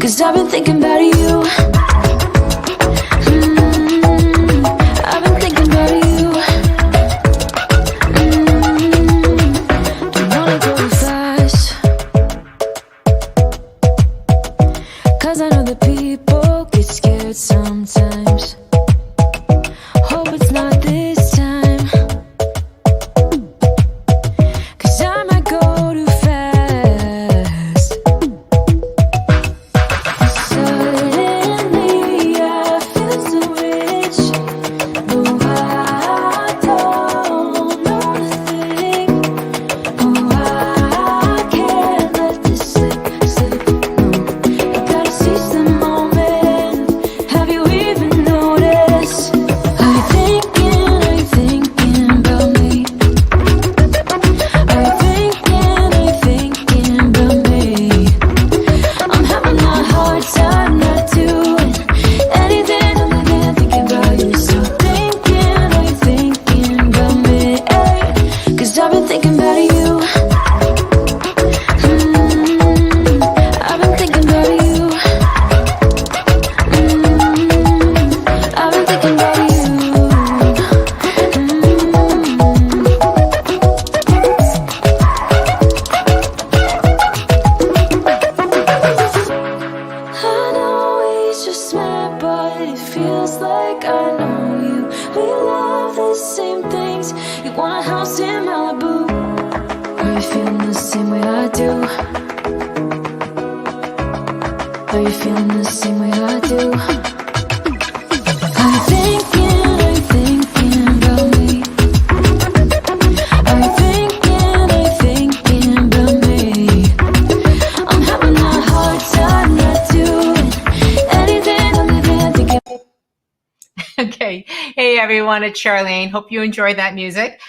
'Cause I've been thinking about you. I've been thinking about you. Don't wanna go fast, 'cause I know that people get scared sometimes. Hope it's not this time, 'cause I might go too fast. Suddenly I feel so rich, though I don't know the thing. Oh, I can't let this slip. No, you gotta seize the moment. Have you even noticed? Are you thinking about me? Are you thinking about me? I'm having a hard time not doing anything other than thinking about you. So are you thinking about me? 'Cause I've been thinking about you. I've been thinking about you. I've been thinking about you. I know we just met, but it feels like I know you. We love the same things. You want a house in Malibu. Are you feeling the same way I do? Are you feeling the same way I do? Are you thinking about me? Are you thinking about me? I'm having a hard time not doing anything other than thinking. Okay. Hey, everyone. It's Charlene. Hope you enjoyed that music.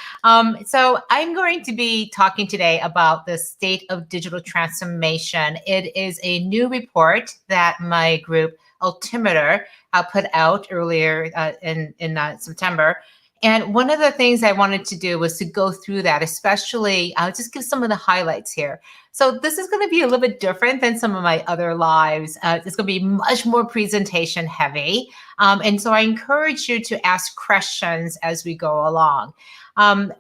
So I'm going to be talking today about the state of digital transformation. It is a new report that my group Altimeter put out earlier in September. And one of the things I wanted to do was to go through that, especially just give some of the highlights here. So this is going to be a little bit different than some of my other lives. It's going to be much more presentation heavy. And so I encourage you to ask questions as we go along.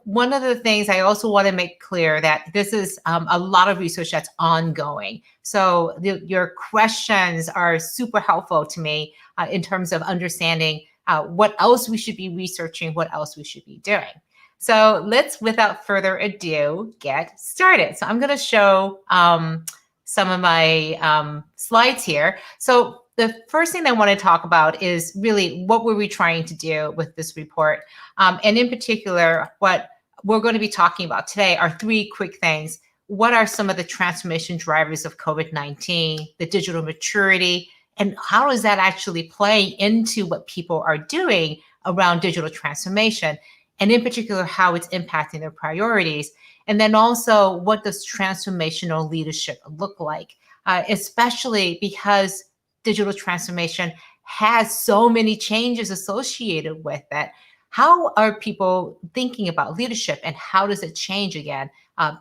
One of the things I also want to make clear that this is a lot of research that's ongoing. So your questions are super helpful to me in terms of understanding what else we should be researching, what else we should be doing. So let's, without further ado, get started. So I'm going to show some of my slides here. So the first thing I want to talk about is really what were we trying to do with this report? And in particular, what we're going to be talking about today are three quick things. What are some of the transformation drivers of COVID-19, the digital maturity, and how does that actually play into what people are doing around digital transformation? And in particular, how it's impacting their priorities. And then also, what does transformational leadership look like? Especially because digital transformation has so many changes associated with it. How are people thinking about leadership, and how does it change again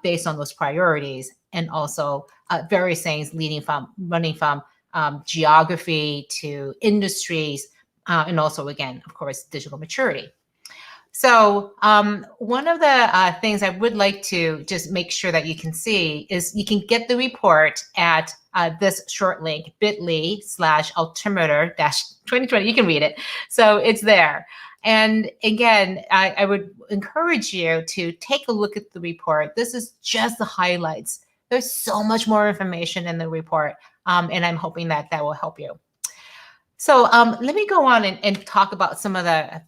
based on those priorities? And also various things running from geography to industries, and also, again, of course, digital maturity. So one of the things I would like to just make sure that you can see is you can get the report at this short link, bit.ly/altimeter-2020. You can read it. So it's there. And again, I would encourage you to take a look at the report. This is just the highlights. There's so much more information in the report, and I'm hoping that that will help you. So let me go on and talk about some of the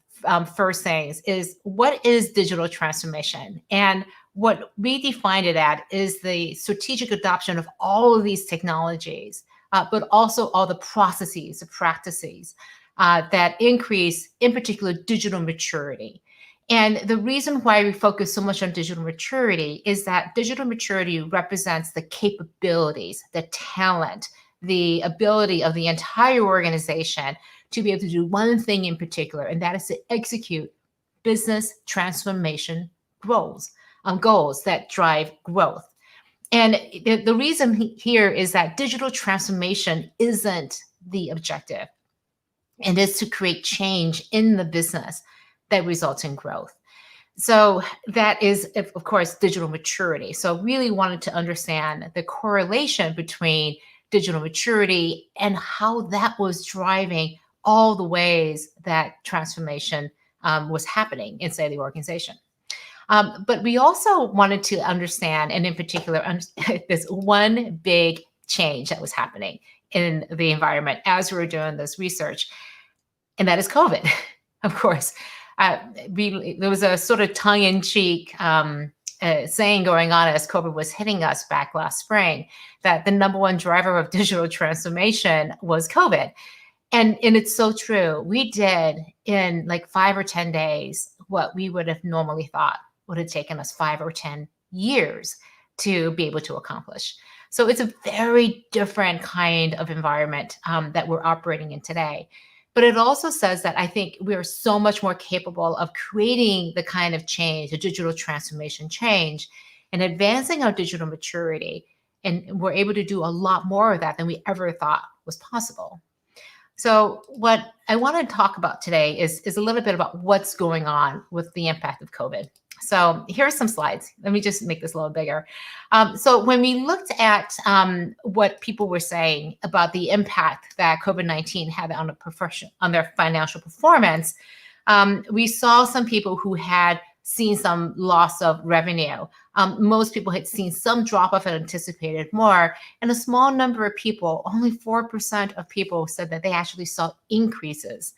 first things is what is digital transformation? And what we define it at is the strategic adoption of all of these technologies, but also all the processes, the practices that increase, in particular, digital maturity. And the reason why we focus so much on digital maturity is that digital maturity represents the capabilities, the talent, the ability of the entire organization to be able to do one thing in particular, and that is to execute business transformation goals that drive growth. And the reason here is that digital transformation isn't the objective. It is to create change in the business that results in growth. So that is, of course, digital maturity. So really wanted to understand the correlation between digital maturity and how that was driving all the ways that transformation was happening inside the organization. But we also wanted to understand, and in particular, this one big change that was happening in the environment as we were doing this research, and that is COVID, of course. There was a sort of tongue-in-cheek saying going on as COVID was hitting us back last spring that the number one driver of digital transformation was COVID. And it's so true. We did in like 5 or 10 days what we would have normally thought would have taken us 5 or 10 years to be able to accomplish. So it's a very different kind of environment that we're operating in today. But it also says that I think we are so much more capable of creating the kind of change, the digital transformation change, and advancing our digital maturity. And we're able to do a lot more of that than we ever thought was possible. So what I want to talk about today is a little bit about what's going on with the impact of COVID. So here are some slides. Let me just make this a little bigger. So when we looked at what people were saying about the impact that COVID-19 had on their financial performance, we saw some people who had seen some loss of revenue. Most people had seen some drop off and anticipated more. And a small number of people, only 4% of people said that they actually saw increases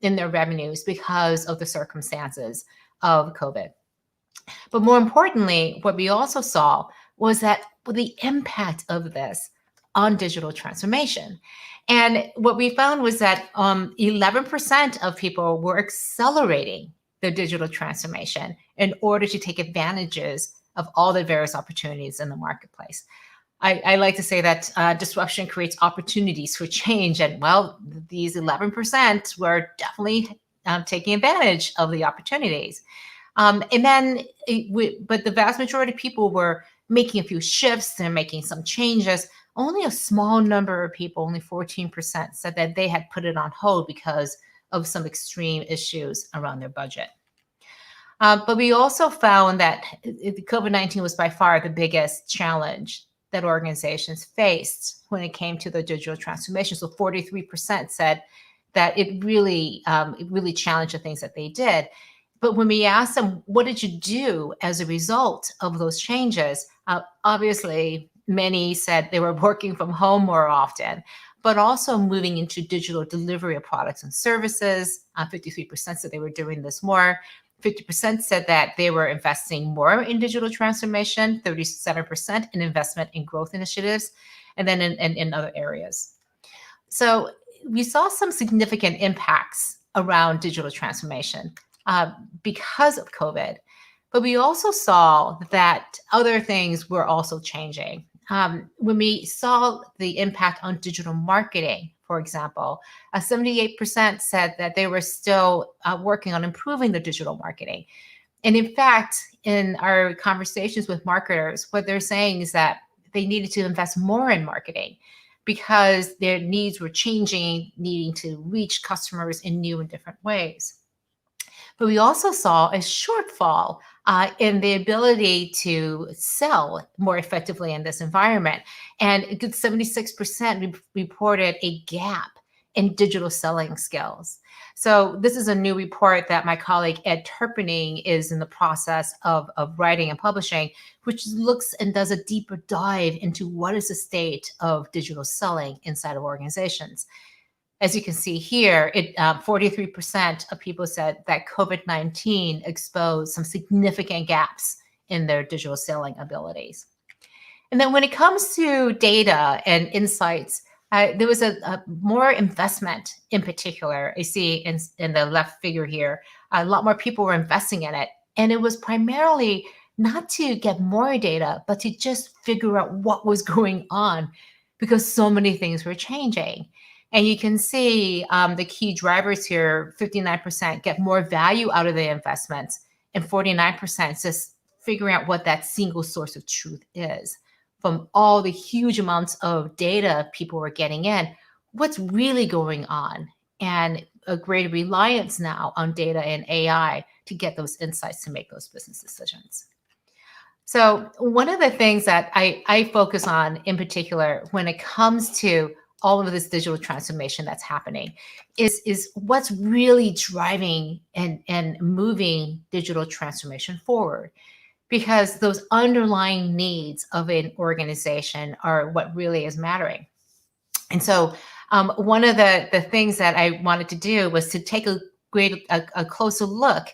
in their revenues because of the circumstances of COVID. But more importantly, what we also saw was that the impact of this on digital transformation. And what we found was that 11% of people were accelerating their digital transformation in order to take advantages of all the various opportunities in the marketplace. I like to say that disruption creates opportunities for change. And well, these 11% were definitely taking advantage of the opportunities. But the vast majority of people were making a few shifts and making some changes. Only a small number of people, only 14%, said that they had put it on hold because of some extreme issues around their budget. But we also found that COVID-19 was by far the biggest challenge that organizations faced when it came to the digital transformation. So 43% said that it really challenged the things that they did. But when we asked them, what did you do as a result of those changes? Obviously, many said they were working from home more often, but also moving into digital delivery of products and services. 53% said they were doing this more. 50% said that they were investing more in digital transformation, 37% in investment in growth initiatives, and then in other areas. So we saw some significant impacts around digital transformation because of COVID. But we also saw that other things were also changing. When we saw the impact on digital marketing, for example, 78% said that they were still working on improving the digital marketing. And in fact, in our conversations with marketers, what they're saying is that they needed to invest more in marketing because their needs were changing, needing to reach customers in new and different ways. But we also saw a shortfall in the ability to sell more effectively in this environment. And a good 76% reported a gap in digital selling skills. So this is a new report that my colleague Ed Turpening is in the process of writing and publishing, which looks and does a deeper dive into what is the state of digital selling inside of organizations. As you can see here, 43% of people said that COVID-19 exposed some significant gaps in their digital selling abilities. And then when it comes to data and insights, there was a more investment in particular. You see in the left figure here, a lot more people were investing in it. And it was primarily not to get more data, but to just figure out what was going on because so many things were changing. And you can see the key drivers here, 59% get more value out of the investments and 49% just figuring out what that single source of truth is. from all the huge amounts of data people were getting in, what's really going on, and a greater reliance now on data and AI to get those insights to make those business decisions. So one of the things that I focus on in particular when it comes to all of this digital transformation that's happening is what's really driving and moving digital transformation forward, because those underlying needs of an organization are what really is mattering. And so one of the things that I wanted to do was to take a closer look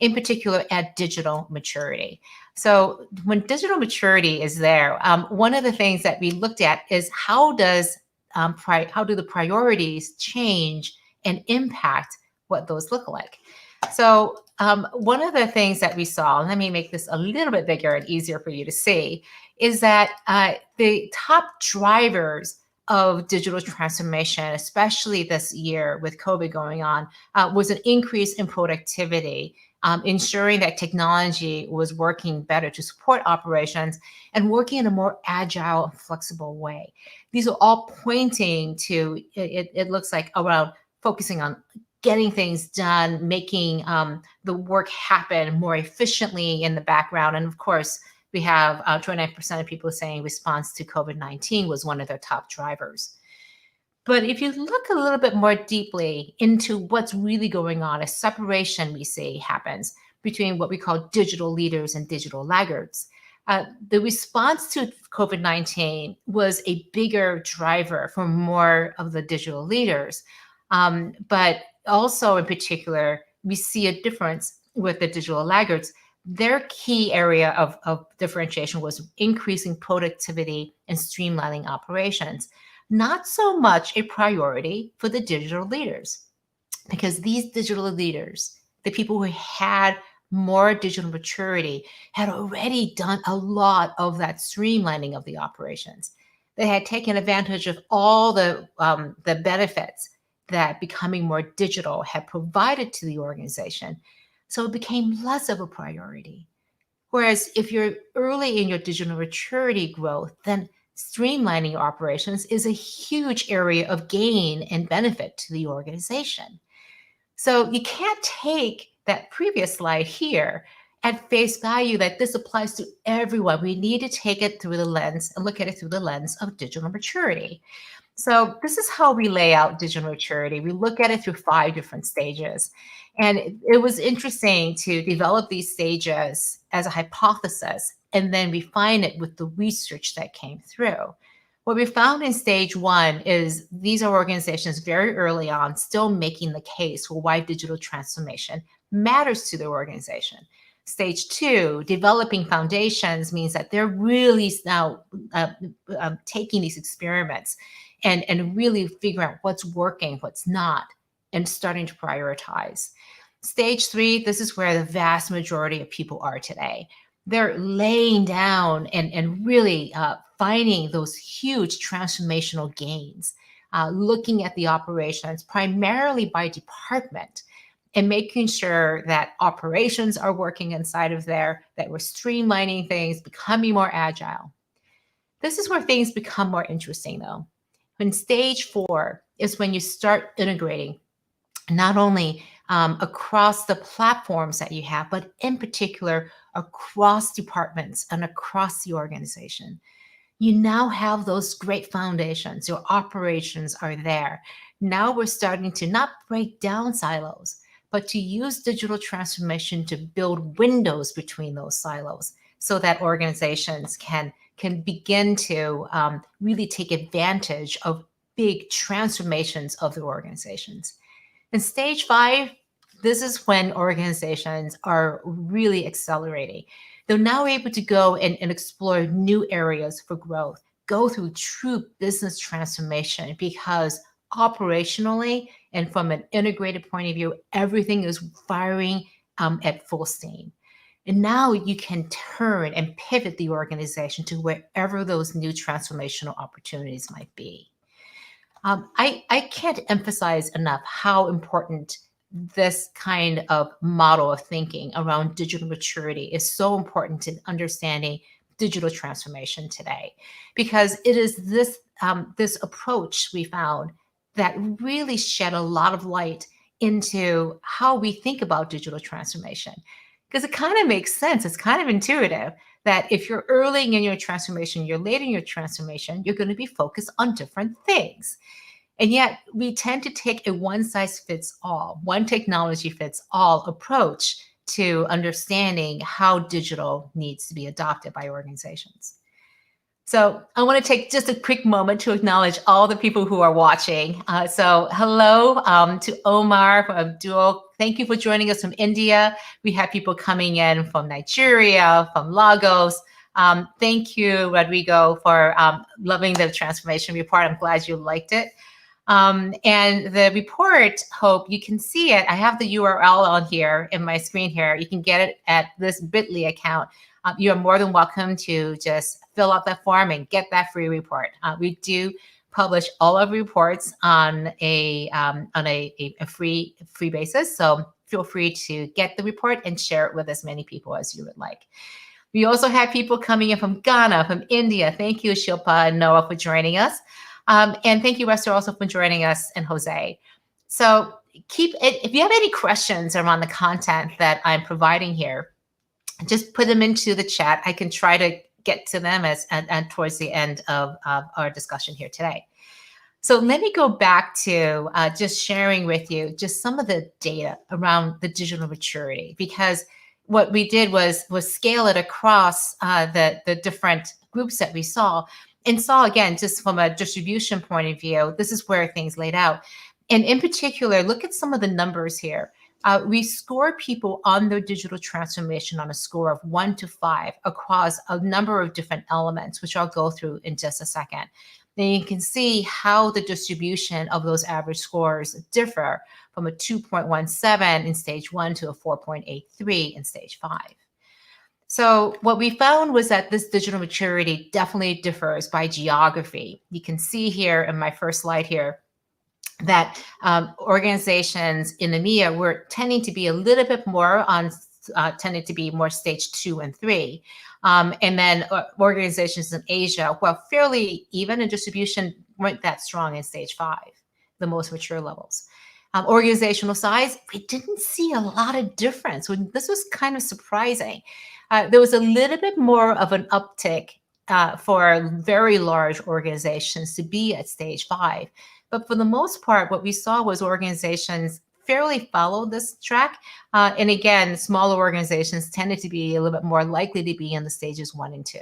in particular at digital maturity. So when digital maturity is there, one of the things that we looked at is how do the priorities change and impact what those look like? So one of the things that we saw, and let me make this a little bit bigger and easier for you to see, is that the top drivers of digital transformation, especially this year with COVID going on, was an increase in productivity, ensuring that technology was working better to support operations and working in a more agile and flexible way. These are all pointing to, it looks like, around focusing on getting things done, making the work happen more efficiently in the background. And of course, we have 29% of people saying response to COVID-19 was one of their top drivers. But if you look a little bit more deeply into what's really going on, a separation we see happens between what we call digital leaders and digital laggards. The response to COVID-19 was a bigger driver for more of the digital leaders. But also in particular, we see a difference with the digital laggards. Their key area of differentiation was increasing productivity and streamlining operations. Not so much a priority for the digital leaders, because these digital leaders, the people who had more digital maturity, had already done a lot of that streamlining of the operations. They had taken advantage of all the benefits that becoming more digital had provided to the organization. So it became less of a priority. Whereas if you're early in your digital maturity growth, then streamlining your operations is a huge area of gain and benefit to the organization. So you can't take that previous slide here at face value that this applies to everyone. We need to take it through the lens and look at it through the lens of digital maturity. So this is how we lay out digital maturity. We look at it through 5 different stages. And it was interesting to develop these stages as a hypothesis and then refine it with the research that came through. What we found in stage 1 is these are organizations very early on still making the case for why digital transformation matters to their organization. Stage 2, developing foundations, means that they're really now taking these experiments and really figuring out what's working, what's not, and starting to prioritize. Stage 3, this is where the vast majority of people are today. They're laying down and really finding those huge transformational gains, looking at the operations primarily by department and making sure that operations are working inside of there, that we're streamlining things, becoming more agile. This is where things become more interesting, though. When stage 4 is when you start integrating not only across the platforms that you have, but in particular across departments and across the organization. You now have those great foundations. Your operations are there. Now we're starting to not break down silos, but to use digital transformation to build windows between those silos so that organizations can begin to really take advantage of big transformations of their organizations. In stage 5, this is when organizations are really accelerating. They're now able to go and explore new areas for growth, go through true business transformation, because operationally and from an integrated point of view, everything is firing at full steam. And now you can turn and pivot the organization to wherever those new transformational opportunities might be. I can't emphasize enough how important this kind of model of thinking around digital maturity is so important to understanding digital transformation today, because it is this approach we found that really shed a lot of light into how we think about digital transformation. Because it kind of makes sense. It's kind of intuitive that if you're early in your transformation, you're late in your transformation, you're going to be focused on different things. And yet we tend to take a one size fits all, one technology fits all approach to understanding how digital needs to be adopted by organizations. So I want to take just a quick moment to acknowledge all the people who are watching. So hello to Omar from Abdul. Thank you for joining us from India. We have people coming in from Nigeria, from Lagos. Thank you, Rodrigo, for loving the transformation report. I'm glad you liked it. And the report, Hope, you can see it. I have the URL on here in my screen here. You can get it at this bit.ly account. You are more than welcome to just fill out that form and get that free report. We do publish all of reports on a free basis, so feel free to get the report and share it with as many people as you would like. We also have people coming in from Ghana, from India. Thank you, Shilpa and Noah, for joining us. And thank you, Esther, also for joining us, and Jose. So keep it. If you have any questions around the content that I'm providing here, just put them into the chat. I can try to get to them and towards the end of our discussion here today. So let me go back to just sharing with you just some of the data around the digital maturity, because what we did was scale it across the different groups that we saw, and saw, again, just from a distribution point of view, this is where things laid out. And in particular, look at some of the numbers here. We score people on their digital transformation on a score of 1 to 5 across a number of different elements, which I'll go through in just a second. Then you can see how the distribution of those average scores differ from a 2.17 in stage 1 to a 4.83 in stage 5. So what we found was that this digital maturity definitely differs by geography. You can see here in my first slide here that organizations in EMEA were tending to be a little bit more on, tended to be more stage 2 and 3. And then organizations in Asia, well, fairly even in distribution, weren't that strong in stage 5, the most mature levels. Organizational size, we didn't see a lot of difference. This was kind of surprising. There was a little bit more of an uptick for very large organizations to be at stage 5. But for the most part, what we saw was organizations fairly followed this track. And again, smaller organizations tended to be a little bit more likely to be in the stages 1 and 2.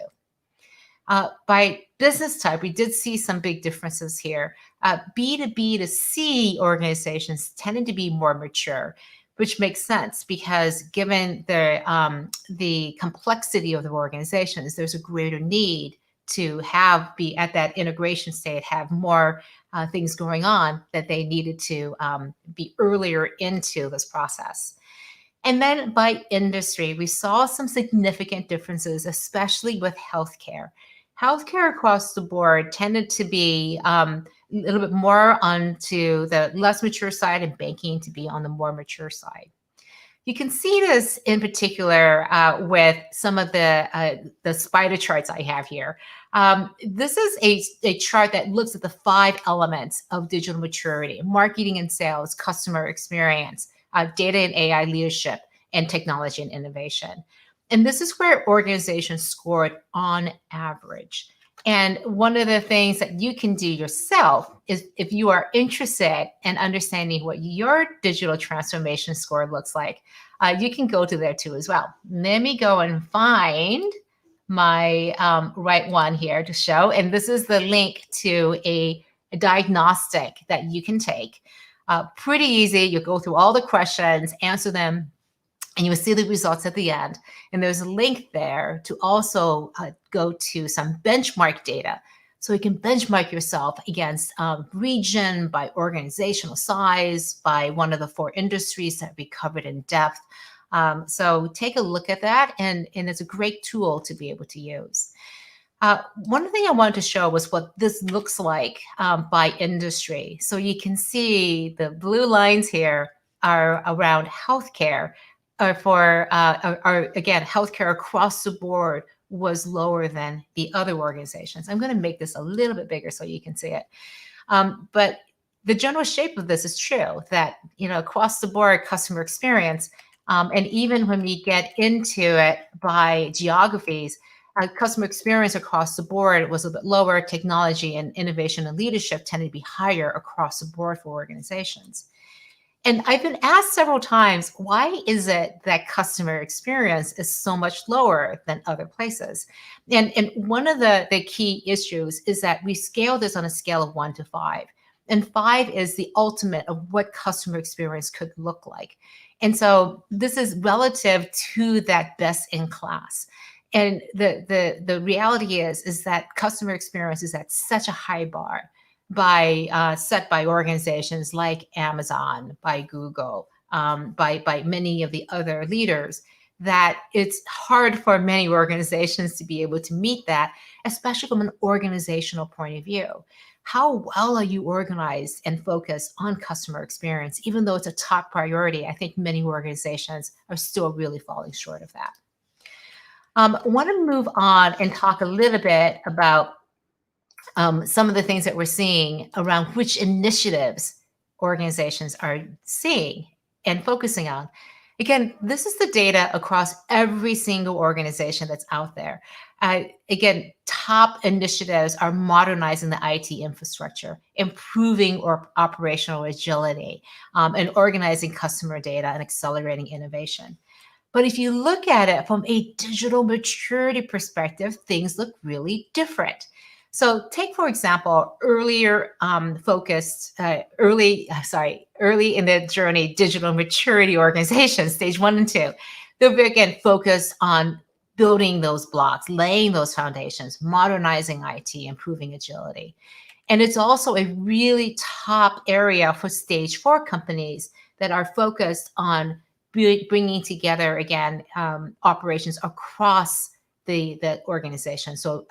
By business type, we did see some big differences here. B2B to C organizations tended to be more mature, which makes sense because given the complexity of the organizations, there's a greater need to be at that integration state, have more things going on, that they needed to be earlier into this process. And then by industry, we saw some significant differences, especially with healthcare. Healthcare across the board tended to be a little bit more onto the less mature side, and banking to be on the more mature side. You can see this in particular with some of the spider charts I have here. This is a chart that looks at the 5 elements of digital maturity: marketing and sales, customer experience, data and AI leadership, and technology and innovation. And this is where organizations scored on average. And one of the things that you can do yourself is, if you are interested in understanding what your digital transformation score looks like, you can go to there too as well. Let me go and find my right one here to show. And this is the link to a diagnostic that you can take. Pretty easy. You go through all the questions, answer them, and you'll see the results at the end. And there's a link there to also go to some benchmark data. So you can benchmark yourself against region, by organizational size, by one of the 4 industries that we covered in depth. So take a look at that, and it's a great tool to be able to use. One thing I wanted to show was what this looks like by industry. So you can see the blue lines here are around healthcare, again, healthcare across the board was lower than the other organizations. I'm going to make this a little bit bigger so you can see it. But the general shape of this is true that, across the board customer experience, and even when we get into it by geographies, customer experience across the board was a bit lower. Technology and innovation and leadership tended to be higher across the board for organizations. And I've been asked several times, why is it that customer experience is so much lower than other places? And one of the key issues is that we scale this on a scale of 1 to 5. And 5 is the ultimate of what customer experience could look like. And so this is relative to that best in class. And the reality is that customer experience is at such a high bar set by organizations like Amazon, by Google, by many of the other leaders, that it's hard for many organizations to be able to meet that, especially from an organizational point of view. How well are you organized and focused on customer experience? Even though it's a top priority, I think many organizations are still really falling short of that. I want to move on and talk a little bit about some of the things that we're seeing around which initiatives organizations are seeing and focusing on. Again, this is the data across every single organization that's out there. Again, top initiatives are modernizing the IT infrastructure, improving operational agility, and organizing customer data and accelerating innovation. But if you look at it from a digital maturity perspective, things look really different. So take, for example, early in the journey, digital maturity organizations, stage 1 and 2. They're, again, focused on building those blocks, laying those foundations, modernizing IT, improving agility. And it's also a really top area for stage 4 companies that are focused on bringing together, again, operations across the organization. So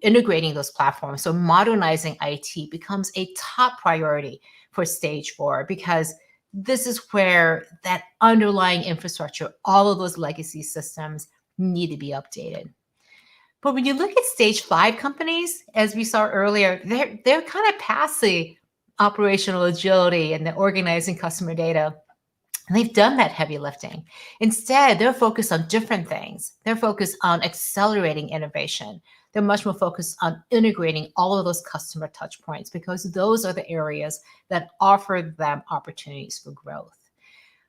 integrating those platforms. So modernizing IT becomes a top priority for stage 4, because this is where that underlying infrastructure, all of those legacy systems, need to be updated. But when you look at stage 5 companies, as we saw earlier, they're kind of past the operational agility and the organizing customer data. They've done that heavy lifting. Instead, they're focused on different things. They're focused on accelerating innovation. They're much more focused on integrating all of those customer touch points, because those are the areas that offer them opportunities for growth.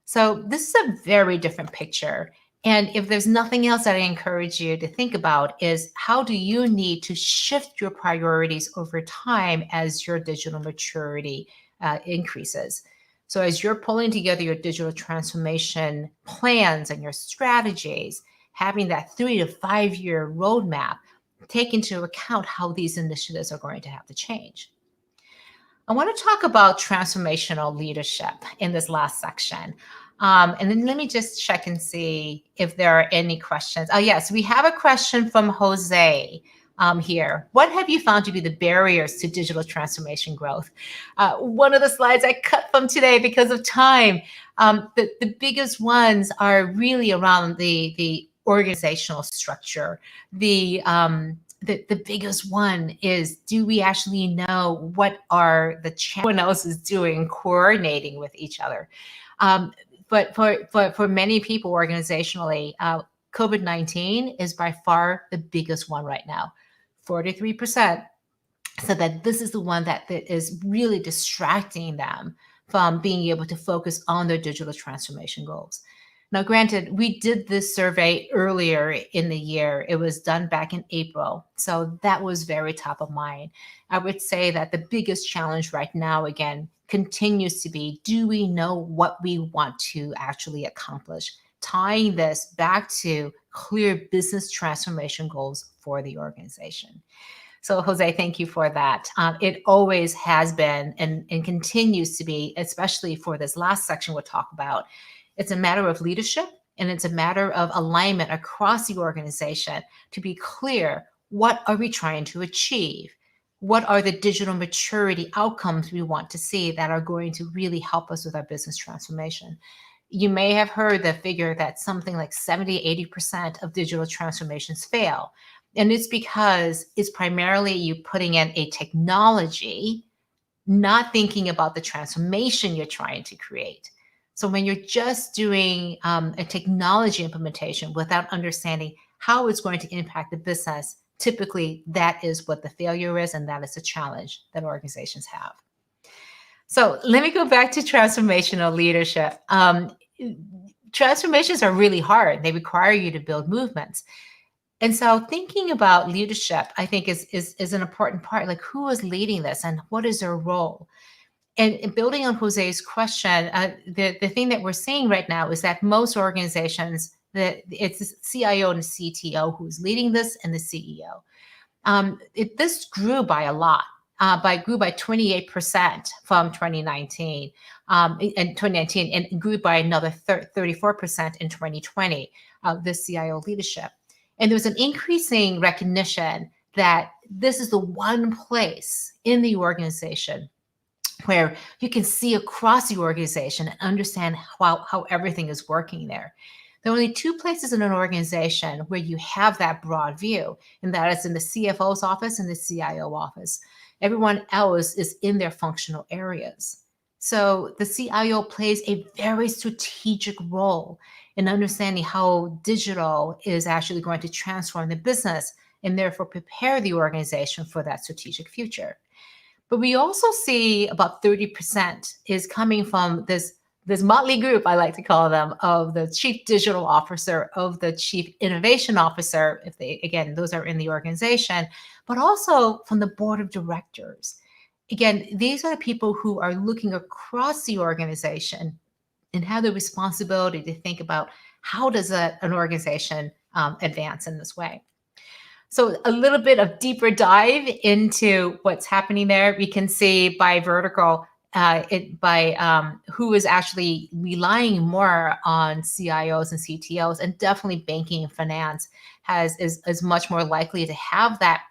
So this is a very different picture. And if there's nothing else that I encourage you to think about, is how do you need to shift your priorities over time as your digital maturity increases? So as you're pulling together your digital transformation plans and your strategies, having that 3 to 5 year roadmap, take into account how these initiatives are going to have to change. I want to talk about transformational leadership in this last section. And then let me just check and see if there are any questions. Oh, yes, we have a question from Jose here. What have you found to be the barriers to digital transformation growth? One of the slides I cut from today because of time. The biggest ones are really around the organizational structure. The biggest one is, do we actually know what are the everyone else is doing, coordinating with each other? But for many people organizationally, COVID-19 is by far the biggest one right now, 43%. So that this is the one that is really distracting them from being able to focus on their digital transformation goals. Now, granted, we did this survey earlier in the year. It was done back in April. So that was very top of mind. I would say that the biggest challenge right now, again, continues to be, do we know what we want to actually accomplish? Tying this back to clear business transformation goals for the organization. So, Jose, thank you for that. It always has been and continues to be, especially for this last section we'll talk about. It's a matter of leadership, and it's a matter of alignment across the organization to be clear, what are we trying to achieve? What are the digital maturity outcomes we want to see that are going to really help us with our business transformation? You may have heard the figure that something like 70-80% of digital transformations fail. And it's because it's primarily you putting in a technology, not thinking about the transformation you're trying to create. So when you're just doing a technology implementation without understanding how it's going to impact the business, typically that is what the failure is, and that is the challenge that organizations have. So let me go back to transformational leadership. Transformations are really hard. They require you to build movements. And so thinking about leadership, I think is an important part. Like, who is leading this and what is their role? And building on Jose's question, the thing that we're seeing right now is that most organizations, that it's the CIO and the CTO who's leading this, and the CEO. This grew by a lot. Grew by 28% from 2019 and grew by another 34% in 2020. This CIO leadership, and there was an increasing recognition that this is the one place in the organization where you can see across the organization and understand how everything is working there. There are only two places in an organization where you have that broad view, and that is in the CFO's office and the CIO office. Everyone else is in their functional areas. So the CIO plays a very strategic role in understanding how digital is actually going to transform the business and therefore prepare the organization for that strategic future. But we also see about 30% is coming from this motley group, I like to call them, of the chief digital officer, of the chief innovation officer, if they, again, those are in the organization, but also from the board of directors. Again, these are the people who are looking across the organization and have the responsibility to think about how does an organization advance in this way. So a little bit of deeper dive into what's happening there. We can see by vertical, who is actually relying more on CIOs and CTOs, and definitely banking and finance is much more likely to have that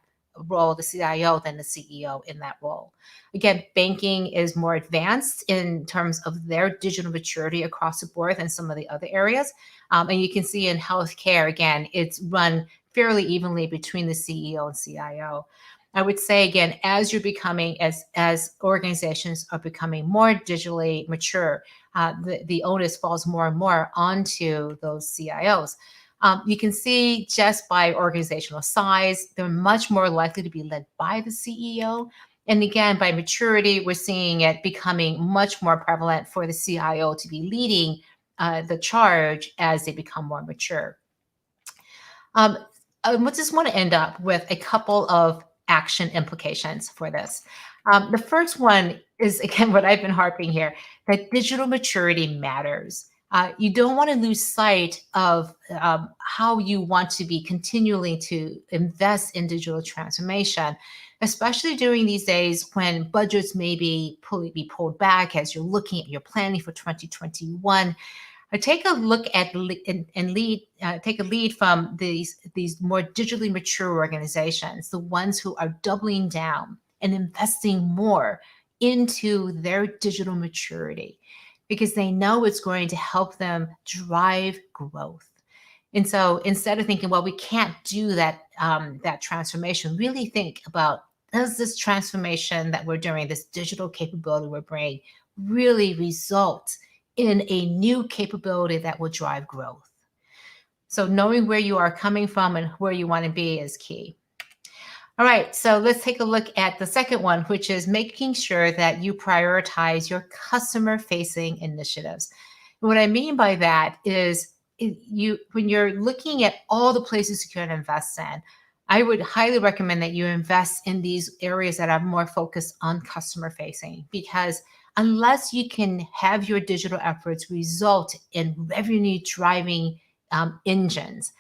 role, the CIO, than the CEO in that role. Again, banking is more advanced in terms of their digital maturity across the board than some of the other areas. And you can see in healthcare, again, it's run fairly evenly between the CEO and CIO. I would say, again, as you're becoming, as organizations are becoming more digitally mature, the onus falls more and more onto those CIOs. You can see just by organizational size, they're much more likely to be led by the CEO. And again, by maturity, we're seeing it becoming much more prevalent for the CIO to be leading the charge as they become more mature. I just want to end up with a couple of action implications for this. The first one is, again, what I've been harping here, that digital maturity matters. You don't want to lose sight of how you want to be continuing to invest in digital transformation, especially during these days when budgets may be pulled back as you're looking at your planning for 2021. Take a look at take a lead from these more digitally mature organizations, the ones who are doubling down and investing more into their digital maturity, because they know it's going to help them drive growth. And so instead of thinking, well, we can't do that, that transformation, really think about, does this transformation that we're doing, this digital capability we're bringing, really result in a new capability that will drive growth? So knowing where you are coming from and where you want to be is key. All right, so let's take a look at the second one, which is making sure that you prioritize your customer-facing initiatives. And what I mean by that is when you're looking at all the places you can invest in, I would highly recommend that you invest in these areas that are more focused on customer-facing, because unless you can have your digital efforts result in revenue-driving engines,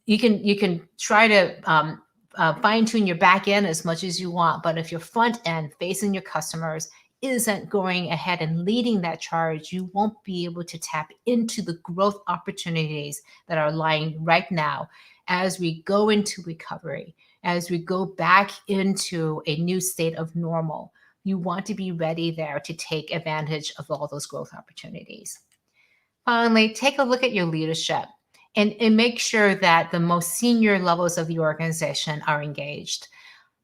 you can try to fine-tune your back end as much as you want, but if your front end facing your customers isn't going ahead and leading that charge, you won't be able to tap into the growth opportunities that are lying right now as we go into recovery, as we go back into a new state of normal. You want to be ready there to take advantage of all those growth opportunities. Finally, take a look at your leadership and make sure that the most senior levels of the organization are engaged.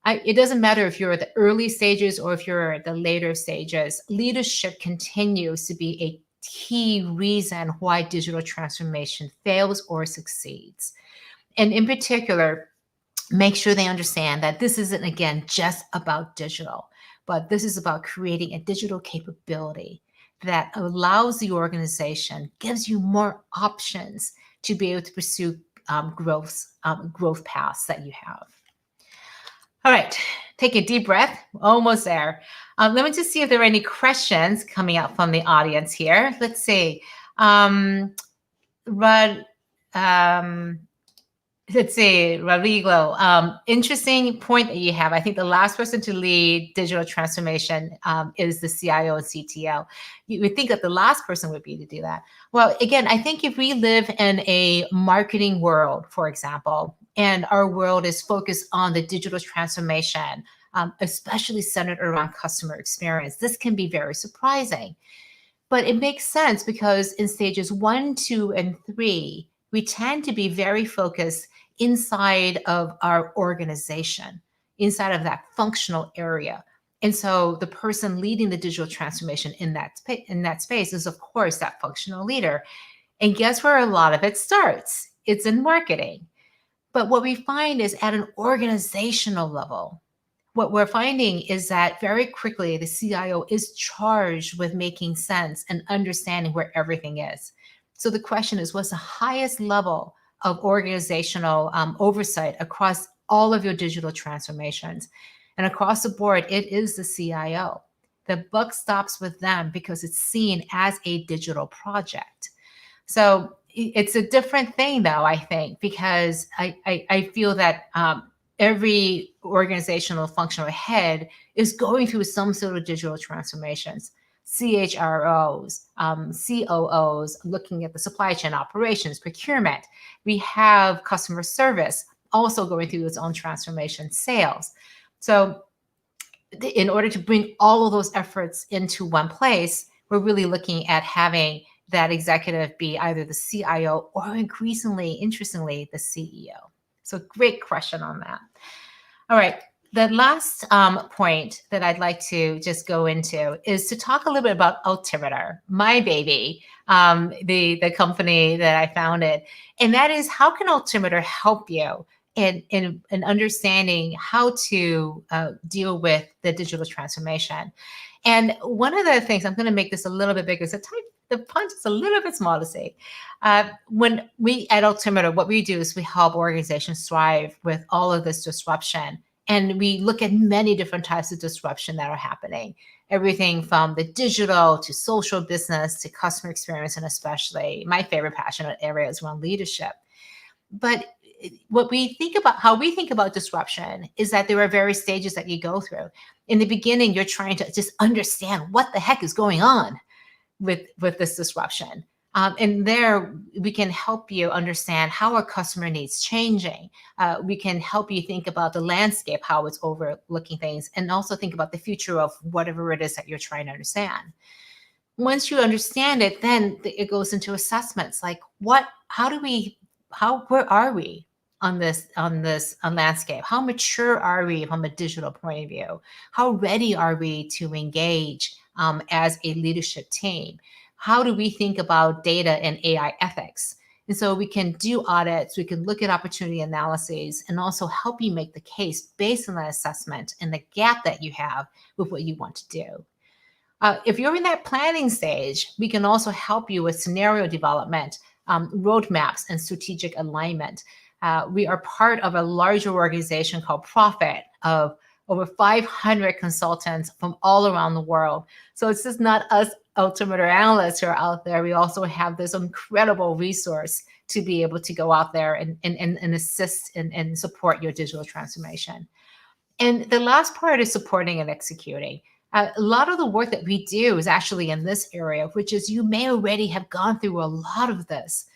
It doesn't matter if you're at the early stages or if you're at the later stages, leadership continues to be a key reason why digital transformation fails or succeeds. And in particular, make sure they understand that this isn't, again, just about digital, but this is about creating a digital capability that allows the organization, gives you more options to be able to pursue growth paths that you have. All right, take a deep breath. Almost there. Let me just see if there are any questions coming up from the audience here. Let's see. Rod, um, let's see, Rodrigo. Interesting point that you have. I think the last person to lead digital transformation is the CIO and CTO. You would think that the last person would be to do that. Well, again, I think if we live in a marketing world, for example, and our world is focused on the digital transformation, especially centered around customer experience, this can be very surprising. But it makes sense because in stages 1, 2, and 3, we tend to be very focused inside of our organization, inside of that functional area. And so the person leading the digital transformation in that space is, of course, that functional leader. And guess where a lot of it starts? It's in marketing. But what we find is at an organizational level, what we're finding is that very quickly the CIO is charged with making sense and understanding where everything is. So the question is, what's the highest level of organizational oversight across all of your digital transformations? And across the board, it is the CIO. The buck stops with them because it's seen as a digital project. So it's a different thing, though, I think, because I feel that every organizational functional head is going through some sort of digital transformations. CHROs, COOs, looking at the supply chain operations, procurement. We have customer service also going through its own transformation, sales. So in order to bring all of those efforts into one place, we're really looking at having that executive be either the CIO or increasingly, interestingly, the CEO. So great question on that. All right. The last point that I'd like to just go into is to talk a little bit about Altimeter, my baby, the company that I founded. And that is, how can Altimeter help you in understanding how to deal with the digital transformation? And one of the things, I'm going to make this a little bit bigger. So the punch is a little bit small to say. When we at Altimeter, what we do is we help organizations thrive with all of this disruption. And we look at many different types of disruption that are happening. Everything from the digital to social business to customer experience, and especially my favorite passionate area is around leadership. But what we think about, how we think about disruption is that there are various stages that you go through. In the beginning, you're trying to just understand what the heck is going on with this disruption. And there we can help you understand how our customer needs changing. We can help you think about the landscape, how it's overlooking things, and also think about the future of whatever it is that you're trying to understand. Once you understand it, then it goes into assessments like where are we on this landscape? How mature are we from a digital point of view? How ready are we to engage as a leadership team? How do we think about data and AI ethics? And so we can do audits, we can look at opportunity analyses, and also help you make the case based on that assessment and the gap that you have with what you want to do. If you're in that planning stage, we can also help you with scenario development, roadmaps, and strategic alignment. We are part of a larger organization called Profit of over 500 consultants from all around the world. So it's just not us Altimeter analysts who are out there. We also have this incredible resource to be able to go out there and assist and support your digital transformation. And the last part is supporting and executing. A lot of the work that we do is actually in this area, which is you may already have gone through a lot of this,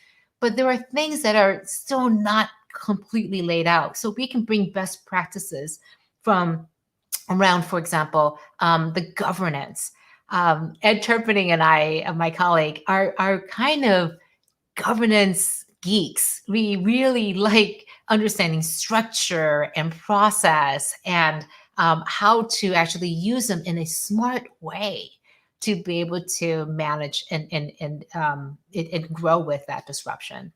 but there are things that are still not completely laid out. So we can bring best practices from around, for example, the governance. Ed Turpinning and I, my colleague, are kind of governance geeks. We really like understanding structure and process and how to actually use them in a smart way to be able to manage and grow with that disruption.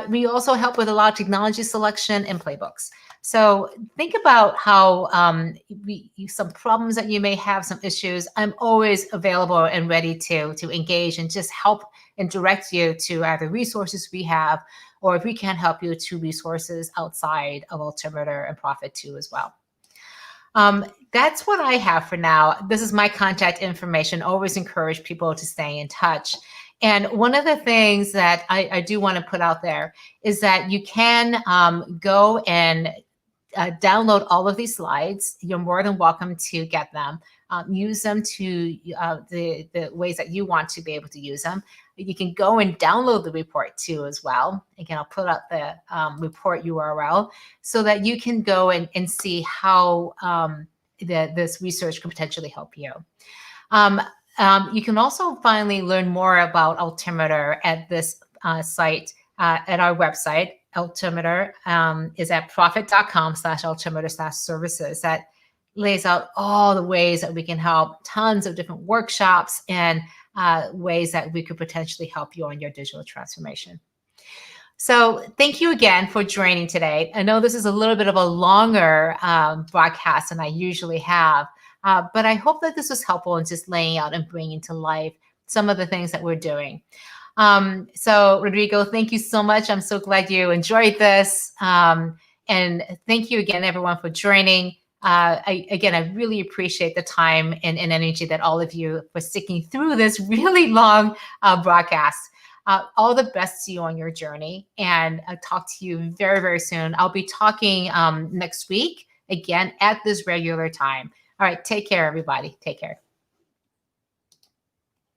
We also help with a lot of technology selection and playbooks. So think about how some problems that you may have, some issues. I'm always available and ready to engage and just help and direct you to either resources we have, or if we can't help you, to resources outside of Altimeter and Profit 2 as well. That's what I have for now. This is my contact information. Always encourage people to stay in touch. And one of the things that I do want to put out there is that you can go and download all of these slides. You're more than welcome to get them. Use them to the ways that you want to be able to use them. You can go and download the report too as well. Again, I'll put out the report URL so that you can go and see how this research could potentially help you. You can also finally learn more about Altimeter at this site at our website. Altimeter is at profit.com/altimeter/services. That lays out all the ways that we can help, tons of different workshops and ways that we could potentially help you on your digital transformation. So thank you again for joining today. I know this is a little bit of a longer broadcast than I usually have, but I hope that this was helpful in just laying out and bringing to life some of the things that we're doing. So Rodrigo, thank you so much. I'm so glad you enjoyed this. And thank you again, everyone, for joining. I really appreciate the time and energy that all of you for sticking through this really long broadcast. All the best to you on your journey, and I'll talk to you very, very soon. I'll be talking next week again at this regular time. All right, take care, everybody. Take care.